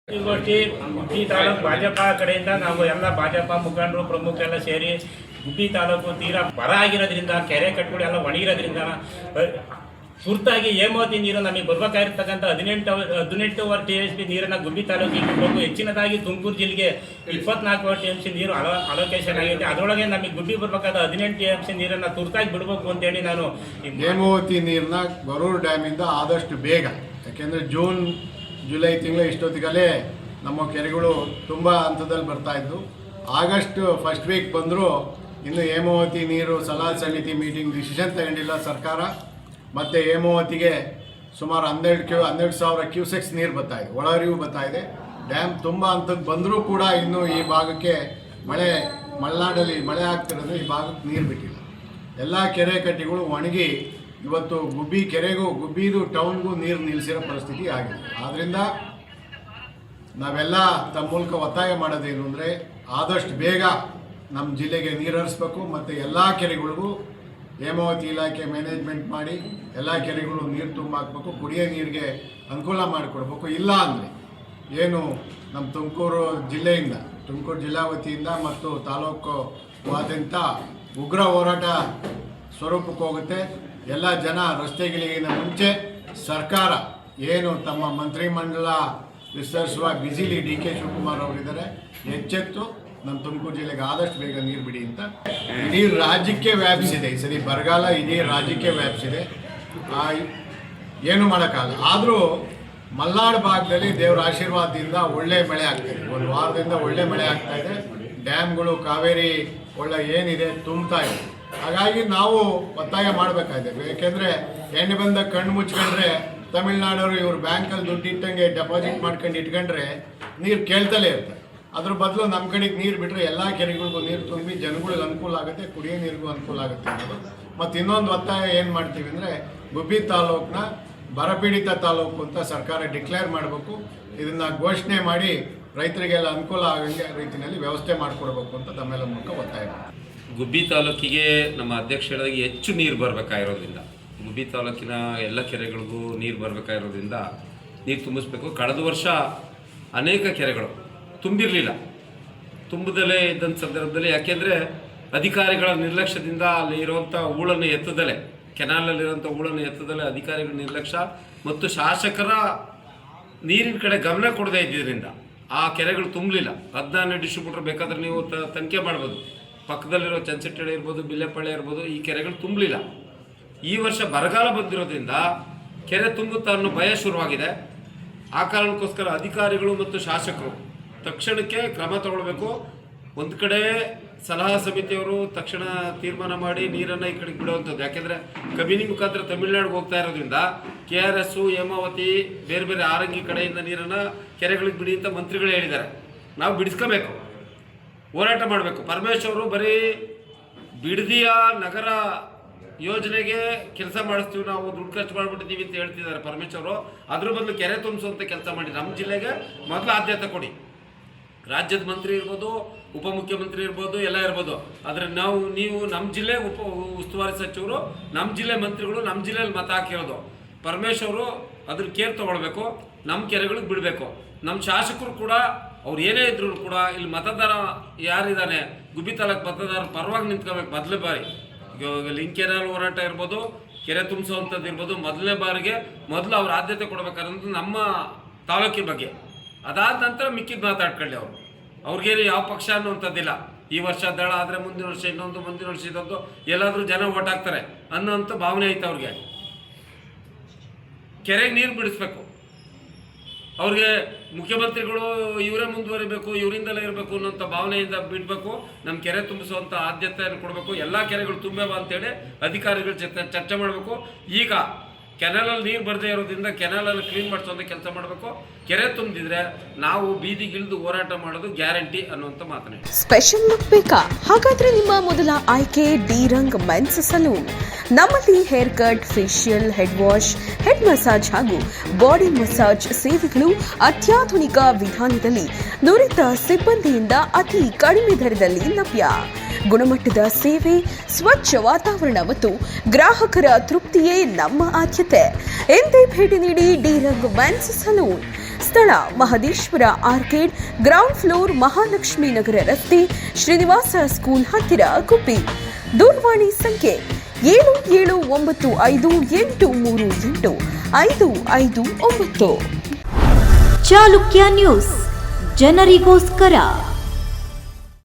ಸುದ್ದಿಗೋಷ್ಠಿ ಗುಬ್ಬಿ ತಾಲೂಕು ಭಾಜಪ ಕಡೆಯಿಂದ ನಾವು ಎಲ್ಲ ಭಾಜಪ ಮುಖಂಡರು ಪ್ರಮುಖರೆಲ್ಲ ಸೇರಿ ಗುಬ್ಬಿ ತಾಲೂಕು ತೀರಾ ಬರ ಆಗಿರೋದ್ರಿಂದ ಕೆರೆ ಕಟ್ಟುಗಳು ಎಲ್ಲ ಒಣಗಿರೋದ್ರಿಂದ ತುರ್ತಾಗಿ ಹೇಮಾವತಿ ನೀರು ನಮಗೆ ಬರ್ಬೇಕಾಗಿರ್ತಕ್ಕಂಥ 18 TSP ನೀರನ್ನು ಗುಬ್ಬಿ ತಾಲೂಕಿಗೆ ಕೊಡಬೇಕು. ಹೆಚ್ಚಿನದಾಗಿ ತುಮಕೂರು ಜಿಲ್ಲೆಗೆ 24 TMC ನೀರು ಅಲೋಕೇಶನ್ ಆಗಿದೆ. ಅದರೊಳಗೆ ನಮಗೆ ಗುಬ್ಬಿ ಬರಬೇಕಾದ 18 TMC ನೀರನ್ನು ತುರ್ತಾಗಿ ಬಿಡಬೇಕು ಅಂತೇಳಿ ನಾನು ಹೇಮಾವತಿ ನೀರನ್ನ ಗೊರೂರು ಡ್ಯಾಮಿಂದ ಆದಷ್ಟು ಬೇಗ, ಯಾಕೆಂದರೆ ಜೂನ್ ಜುಲೈ ತಿಂಗಳ ಇಷ್ಟೊತ್ತಿಗಲೇ ನಮ್ಮ ಕೆರೆಗಳು ತುಂಬ ಹಂತದಲ್ಲಿ ಬರ್ತಾಯಿದ್ದು. ಆಗಸ್ಟ್ ಫಸ್ಟ್ ವೀಕ್ ಬಂದರೂ ಇನ್ನು ಹೇಮಾವತಿ ನೀರು ಸಲಹಾ ಸಮಿತಿ ಮೀಟಿಂಗ್ ಡಿಸಿಷನ್ ತಗೊಂಡಿಲ್ಲ ಸರ್ಕಾರ. ಮತ್ತು ಹೇಮಾವತಿಗೆ ಸುಮಾರು 12,000 ಕ್ಯೂಸೆಕ್ಸ್ ನೀರು ಬರ್ತಾಯಿದೆ, ಒಳಹರಿವು ಬರ್ತಾಯಿದೆ. ಡ್ಯಾಮ್ ತುಂಬ ಹಂತಕ್ಕೆ ಬಂದರೂ ಕೂಡ ಇನ್ನೂ ಈ ಭಾಗಕ್ಕೆ ಮಲೆನಾಡಲ್ಲಿ ಮಳೆ ಆಗ್ತಿರೋದು ಈ ಭಾಗಕ್ಕೆ ನೀರು ಬಿಟ್ಟಿಲ್ಲ. ಎಲ್ಲ ಕೆರೆ ಕಟ್ಟೆಗಳು ಒಣಗಿ ಇವತ್ತು ಗುಬ್ಬಿ ಕೆರೆಗೂ ಗುಬ್ಬಿದು ಟೌನ್ಗೂ ನೀರು ನಿಲ್ಲಿಸಿರೋ ಪರಿಸ್ಥಿತಿ ಆಗಿದೆ. ಆದ್ದರಿಂದ ನಾವೆಲ್ಲ ತಮ್ಮ ಮೂಲಕ ಒತ್ತಾಯ ಮಾಡೋದೇನು ಅಂದರೆ ಆದಷ್ಟು ಬೇಗ ನಮ್ಮ ಜಿಲ್ಲೆಗೆ ನೀರು ಹರಿಸ್ಬೇಕು ಮತ್ತು ಎಲ್ಲ ಕೆರೆಗಳಿಗೂ ಹೇಮಾವತಿ ಇಲಾಖೆ ಮ್ಯಾನೇಜ್ಮೆಂಟ್ ಮಾಡಿ ಎಲ್ಲ ಕೆರೆಗಳು ನೀರು ತುಂಬ ಹಾಕಬೇಕು, ಕುಡಿಯೋ ನೀರಿಗೆ ಅನುಕೂಲ ಮಾಡಿಕೊಡ್ಬೇಕು. ಇಲ್ಲ ಅಂದರೆ ಏನು ನಮ್ಮ ತುಮಕೂರು ಜಿಲ್ಲಾ ವತಿಯಿಂದ ಮತ್ತು ತಾಲೂಕುವಾದ್ಯಂತ ಉಗ್ರ ಹೋರಾಟ ಸ್ವರೂಪಕ್ಕೆ ಹೋಗುತ್ತೆ. ಎಲ್ಲ ಜನ ರಸ್ತೆಗಳಿಗಿಂತ ಮುಂಚೆ ಸರ್ಕಾರ ಏನು ತಮ್ಮ ಮಂತ್ರಿಮಂಡಲ ವಿಸ್ತರಿಸುವ ಬಿಸಿಲಿ DK ಶಿವಕುಮಾರ್ ಅವರಿದ್ದಾರೆ, ಎಚ್ಚೆತ್ತು ನಮ್ಮ ತುಮಕೂರು ಜಿಲ್ಲೆಗೆ ಆದಷ್ಟು ಬೇಗ ನೀರು ಬಿಡಿ ಅಂತ. ಇಡೀ ರಾಜ್ಯಕ್ಕೆ ವ್ಯಾಪಿಸಿದೆ, ಈ ಸರಿ ಬರಗಾಲ ಇಡೀ ರಾಜ್ಯಕ್ಕೆ ವ್ಯಾಪಿಸಿದೆ. ಏನು ಮಾಡೋಕ್ಕಾಗಲ್ಲ. ಆದರೂ ಮಲೆನಾಡು ಭಾಗದಲ್ಲಿ ದೇವರ ಆಶೀರ್ವಾದದಿಂದ ಒಳ್ಳೆ ಮಳೆ ಆಗ್ತಾಯಿದೆ. ಒಂದು ವಾರದಿಂದ ಒಳ್ಳೆ ಮಳೆ ಆಗ್ತಾಯಿದೆ. ಡ್ಯಾಮ್ಗಳು ಕಾವೇರಿ ಒಳ್ಳೆ ಏನಿದೆ ತುಂಬ್ತಾ ಇದೆ. ಹಾಗಾಗಿ ನಾವು ಒತ್ತಾಯ ಮಾಡಬೇಕಾಗಿದೆ. ಏಕೆಂದರೆ ಎಣ್ಣೆ ಬಂದ ಕಣ್ಣು ಮುಚ್ಕೊಂಡ್ರೆ ತಮಿಳ್ನಾಡವರು ಇವರು ಬ್ಯಾಂಕಲ್ಲಿ ದುಡ್ಡು ಇಟ್ಟಂಗೆ ಡೆಪಾಸಿಟ್ ಮಾಡ್ಕೊಂಡು ಇಟ್ಕೊಂಡ್ರೆ ನೀರು ಕೇಳ್ತಲೇ ಇರ್ತಾರೆ. ಅದ್ರ ಬದಲು ನಮ್ಮ ಕಡೆಗೆ ನೀರು ಬಿಟ್ಟರೆ ಎಲ್ಲ ಕೆರೆಗಳಿಗೂ ನೀರು ತುಂಬಿ ಜನಗಳಿಗೆ ಅನುಕೂಲ ಆಗುತ್ತೆ, ಕುಡಿಯೋ ನೀರಿಗೂ ಅನುಕೂಲ ಆಗುತ್ತೆ ಅನ್ನೋದು. ಮತ್ತು ಇನ್ನೊಂದು ಒತ್ತಾಯ ಏನು ಮಾಡ್ತೀವಿ ಅಂದರೆ ಗುಬ್ಬಿ ತಾಲೂಕನ್ನ ಬರಪೀಡಿತ ತಾಲೂಕು ಅಂತ ಸರ್ಕಾರ ಡಿಕ್ಲೇರ್ ಮಾಡಬೇಕು. ಇದನ್ನು ಘೋಷಣೆ ಮಾಡಿ ರೈತರಿಗೆಲ್ಲ ಅನುಕೂಲ ಆಗಂಗೆ ರೀತಿಯಲ್ಲಿ ವ್ಯವಸ್ಥೆ ಮಾಡಿಕೊಡ್ಬೇಕು ಅಂತ ತಮ್ಮೆಲ್ಲ ಮೂಲಕ ಒತ್ತಾಯ ಮಾಡಿ. ಗುಬ್ಬಿ ತಾಲೂಕಿಗೆ ನಮ್ಮ ಅಧ್ಯಕ್ಷ ಹೇಳಿದಾಗ ಹೆಚ್ಚು ನೀರು ಬರಬೇಕಾಗಿರೋದ್ರಿಂದ ಗುಬ್ಬಿ ತಾಲೂಕಿನ ಎಲ್ಲ ಕೆರೆಗಳಿಗೂ ನೀರು ಬರಬೇಕಾಗಿರೋದ್ರಿಂದ ನೀರು ತುಂಬಿಸ್ಬೇಕು. ಕಳೆದ ವರ್ಷ ಅನೇಕ ಕೆರೆಗಳು ತುಂಬಿರಲಿಲ್ಲ. ತುಂಬದಲೇ ಇದ್ದಂಥ ಸಂದರ್ಭದಲ್ಲಿ ಯಾಕೆಂದರೆ ಅಧಿಕಾರಿಗಳ ನಿರ್ಲಕ್ಷ್ಯದಿಂದ ಅಲ್ಲಿ ಇರುವಂಥ ಹೂಳನ್ನು ಎತ್ತದಲೇ, ಕೆನಾಲಲ್ಲಿರುವಂಥ ಹೂಳನ್ನು ಎತ್ತದಲೇ ಅಧಿಕಾರಿಗಳ ನಿರ್ಲಕ್ಷ್ಯ ಮತ್ತು ಶಾಸಕರ ನೀರಿನ ಕಡೆ ಗಮನ ಕೊಡದೇ ಇದ್ದಿದ್ದರಿಂದ ಆ ಕೆರೆಗಳು ತುಂಬಲಿಲ್ಲ. 14 ಡಿಸ್ಟ್ರಿಬ್ಯೂಟರ್ ಬೇಕಾದರೆ ನೀವು ತನಿಖೆ ಮಾಡ್ಬೋದು. ಪಕ್ಕದಲ್ಲಿರೋ ಚನ್ಸೆಟ್ಟಳ್ಳಿ ಇರ್ಬೋದು, ಬಿಲ್ಲೆಪಳ್ಳಿ ಇರ್ಬೋದು, ಈ ಕೆರೆಗಳು ತುಂಬಲಿಲ್ಲ. ಈ ವರ್ಷ ಬರಗಾಲ ಬಂದಿರೋದ್ರಿಂದ ಕೆರೆ ತುಂಬುತ್ತಾ ಅನ್ನೋ ಭಯ ಶುರುವಾಗಿದೆ. ಆ ಕಾರಣಕ್ಕೋಸ್ಕರ ಅಧಿಕಾರಿಗಳು ಮತ್ತು ಶಾಸಕರು ತಕ್ಷಣಕ್ಕೆ ಕ್ರಮ ತಗೊಳ್ಬೇಕು. ಒಂದು ಕಡೆ ಸಲಹಾ ಸಮಿತಿಯವರು ತಕ್ಷಣ ತೀರ್ಮಾನ ಮಾಡಿ ನೀರನ್ನು ಈ ಕಡೆಗೆ ಬಿಡುವಂಥದ್ದು. ಯಾಕೆಂದರೆ ಕಬಿನಿ ಮುಖಾಂತರ ತಮಿಳುನಾಡಿಗೆ ಹೋಗ್ತಾ ಇರೋದ್ರಿಂದ KRS, ಹೇಮಾವತಿ, ಬೇರೆ ಬೇರೆ ಆರಂಗಿ ಕಡೆಯಿಂದ ನೀರನ್ನು ಕೆರೆಗಳಿಗೆ ಬಿಡಿ ಅಂತ ಮಂತ್ರಿಗಳು ಹೇಳಿದ್ದಾರೆ. ನಾವು ಬಿಡಿಸ್ಕೋಬೇಕು, ಹೋರಾಟ ಮಾಡಬೇಕು. ಪರಮೇಶ್ವರು ಬರೀ ಬಿಡದಿಯ ನಗರ ಯೋಜನೆಗೆ ಕೆಲಸ ಮಾಡಿಸ್ತೀವಿ, ನಾವು ದುಡ್ಡು ಖರ್ಚು ಮಾಡಿಬಿಟ್ಟಿದ್ದೀವಿ ಅಂತ ಹೇಳ್ತಿದ್ದಾರೆ ಪರಮೇಶ್ವರು. ಅದ್ರ ಬದಲು ಕೆರೆ ತುಂಬಿಸುವಂಥ ಕೆಲಸ ಮಾಡಿ ನಮ್ಮ ಜಿಲ್ಲೆಗೆ ಮೊದಲು ಆದ್ಯತೆ ಕೊಡಿ. ರಾಜ್ಯದ ಮಂತ್ರಿ ಇರ್ಬೋದು, ಉಪಮುಖ್ಯಮಂತ್ರಿ ಇರ್ಬೋದು, ಎಲ್ಲ ಇರ್ಬೋದು. ಆದರೆ ನೀವು ನಮ್ಮ ಜಿಲ್ಲೆ ಉಸ್ತುವಾರಿ ಸಚಿವರು, ನಮ್ಮ ಜಿಲ್ಲೆ ಮಂತ್ರಿಗಳು, ನಮ್ಮ ಜಿಲ್ಲೆಯಲ್ಲಿ ಮತ ಹಾಕಿರೋದು. ಪರಮೇಶ್ವರು ಅದ್ರ ಕೇರ್ ತೊಗೊಳ್ಬೇಕು, ನಮ್ಮ ಕೆರೆಗಳಿಗೆ ಬಿಡಬೇಕು. ನಮ್ಮ ಶಾಸಕರು ಕೂಡ ಅವ್ರು ಏನೇ ಇದ್ರು ಕೂಡ ಇಲ್ಲಿ ಮತದಾರ ಯಾರಿದ್ದಾನೆ ಗುಬ್ಬಿ ತಾಲೂಕು ಮತದಾರ ಪರವಾಗಿ ನಿಂತ್ಕೋಬೇಕು. ಮೊದಲನೇ ಬಾರಿ ಈಗ ಲಿಂಕ್ ಕೆನಾಲ್ ಹೋರಾಟ ಇರ್ಬೋದು, ಕೆರೆ ತುಂಬಿಸುವಂಥದ್ದು ಇರ್ಬೋದು, ಮೊದಲನೇ ಬಾರಿಗೆ ಮೊದಲು ಅವ್ರ ಆದ್ಯತೆ ಕೊಡಬೇಕಾದಂಥ ನಮ್ಮ ತಾಲೂಕಿನ ಬಗ್ಗೆ. ಅದಾದ ನಂತರ ಮಿಕ್ಕಿದ್ದು ಮಾತಾಡ್ಕೊಳ್ಳಿ. ಅವ್ರಿಗೇನು ಯಾವ ಪಕ್ಷ ಅನ್ನುವಂಥದ್ದಿಲ್ಲ. ಈ ವರ್ಷ ದಳ ಆದರೆ ಮುಂದಿನ ವರ್ಷ ಇನ್ನೊಂದು, ಮುಂದಿನ ವರ್ಷ ಇದೊಂದು, ಎಲ್ಲಾದರೂ ಜನ ಓಟ್ ಹಾಕ್ತಾರೆ ಅನ್ನೋಂಥ ಭಾವನೆ ಐತೆ ಅವ್ರಿಗೆ. ಕೆರೆಗೆ ನೀರು ಬಿಡಿಸ್ಬೇಕು. ಅವ್ರಿಗೆ ಮುಖ್ಯಮಂತ್ರಿಗಳು ಇವರೇ ಮುಂದುವರಿಬೇಕು, ಇವರಿಂದಲೇ ಇರಬೇಕು ಅನ್ನೋಂಥ ಭಾವನೆಯಿಂದ ಬಿಡಬೇಕು. ನಮ್ಮ ಕೆರೆ ತುಂಬಿಸುವಂಥ ಆದ್ಯತೆಯನ್ನು ಕೊಡಬೇಕು. ಎಲ್ಲ ಕೆರೆಗಳು ತುಂಬೇವ ಅಂತೇಳಿ ಅಧಿಕಾರಿಗಳ ಜೊತೆ ಚರ್ಚೆ ಮಾಡಬೇಕು. ಈಗ ಕೆನಾಲಲ್ಲಿ ನೀರು ಬರದೇ ಇರೋದ್ರಿಂದ ಕೆನಾಲಲ್ಲಿ ಕ್ಲೀನ್ ಮಾಡಿಸೋಂಥ ಕೆಲಸ ಮಾಡಬೇಕು. ಕೆರೆ ತುಂಬಿದ್ರೆ ನಾವು ಬೀದಿಗಿಳಿದು ಹೋರಾಟ ಮಾಡೋದು ಗ್ಯಾರಂಟಿ ಅನ್ನುವಂಥ ಮಾತನೇ. ಸ್ಪೆಷಲ್ ಲುಕ್ ಬೇಕಾ? ಹಾಗಾದ್ರೆ ನಿಮ್ಮ ಮೊದಲ ಆಯ್ಕೆ ಡಿ-ರಂಗ್ ಮೆನ್ಸ್ ಸಲೂನ್. ನಮ್ಮಲ್ಲಿ hair cut, facial, head wash, head massage ಹಾಗೂ ಬಾಡಿ ಮಸಾಜ್ ಸೇವೆಗಳು ಅತ್ಯಾಧುನಿಕ ವಿಧಾನದಲ್ಲಿ ನುರಿತ ಸಿಬ್ಬಂದಿಯಿಂದ ಅತಿ ಕಡಿಮೆ ದರದಲ್ಲಿ ಲಭ್ಯ. ಗುಣಮಟ್ಟದ ಸೇವೆ, ಸ್ವಚ್ಛ ವಾತಾವರಣ ಮತ್ತು ಗ್ರಾಹಕರ ತೃಪ್ತಿಯೇ ನಮ್ಮ ಆದ್ಯತೆ. ಎಂದೇ ಭೇಟಿ ನೀಡಿ ಡಿ-ರಂಗ್ ಮೆನ್ಸ್ ಸಲೂನ್, ಸ್ಥಳ Mahadeshwara arcade, ground floor, Mahalakshmi Nagar ರಸ್ತೆ, ಶ್ರೀನಿವಾಸ ಸ್ಕೂಲ್ ಹತ್ತಿರ, ಗುಬ್ಬಿ. ದೂರವಾಣಿ ಸಂಖ್ಯೆ 7795388559. ಚಾಲುಕ್ಯ ನ್ಯೂಸ್, ಜನರಿಗೋಸ್ಕರ.